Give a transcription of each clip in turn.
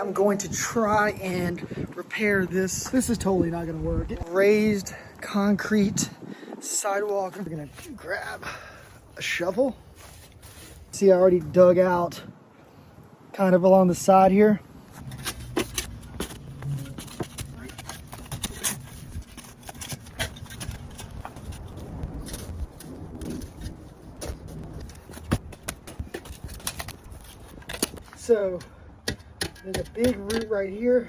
I'm going to try and repair this. This is totally not gonna work. Raised concrete sidewalk. I'm gonna grab a shovel. See, I already dug out kind of along the side here. So there's a big root right here,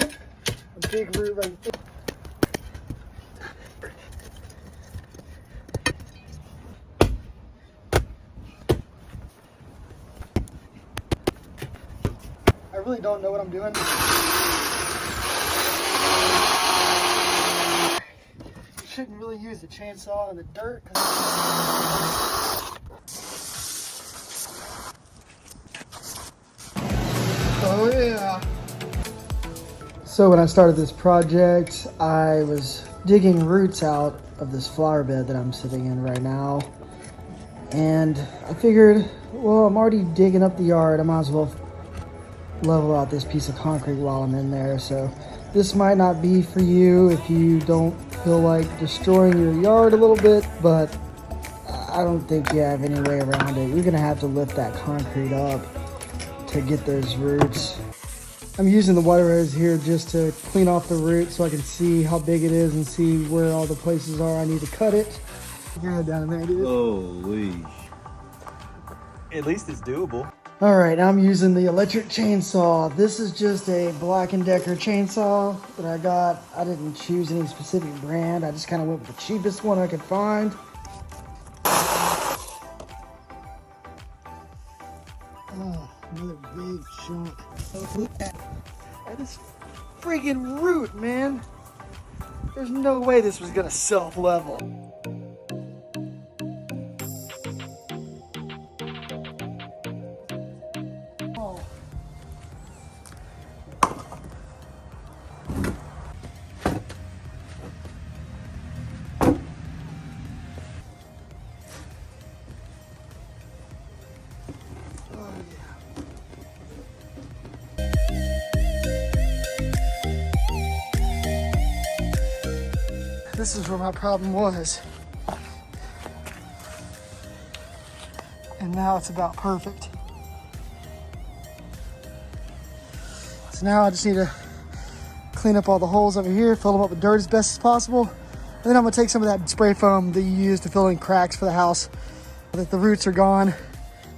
a big root right there. I really don't know what I'm doing. You shouldn't really use the chainsaw in the dirt. Oh yeah. So when I started this project, I was digging roots out of this flower bed that I'm sitting in right now. And I figured, well, I'm already digging up the yard. I might as well level out this piece of concrete while I'm in there. So this might not be for you if you don't feel like destroying your yard a little bit, but I don't think you have any way around it. You're gonna have to lift that concrete up to get those roots. I'm using the wire hose here just to clean off the roots so I can see how big it is and see where all the places are I need to cut it. Get your head down in there, dude. Holy. At least it's doable. All right, now I'm using the electric chainsaw. This is just a Black & Decker chainsaw that I got. I didn't choose any specific brand. I just kind of went with the cheapest one I could find. Oh, another big chunk. Look at this friggin' root, man. There's no way this was gonna self-level. This is where my problem was. And now it's about perfect. So now I just need to clean up all the holes over here, fill them up with dirt as best as possible. And then I'm gonna take some of that spray foam that you use to fill in cracks for the house. That the roots are gone.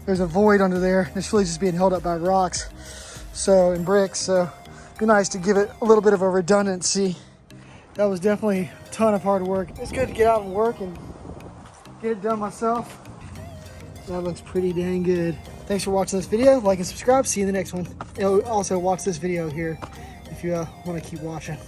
There's a void under there. It's really just being held up by rocks and bricks. So it'd be nice to give it a little bit of a redundancy. That was definitely a ton of hard work. It's good to get out and work and get it done myself. That looks pretty dang good. Thanks for watching this video. Like and subscribe. See you in the next one. Also watch this video here if you want to keep watching.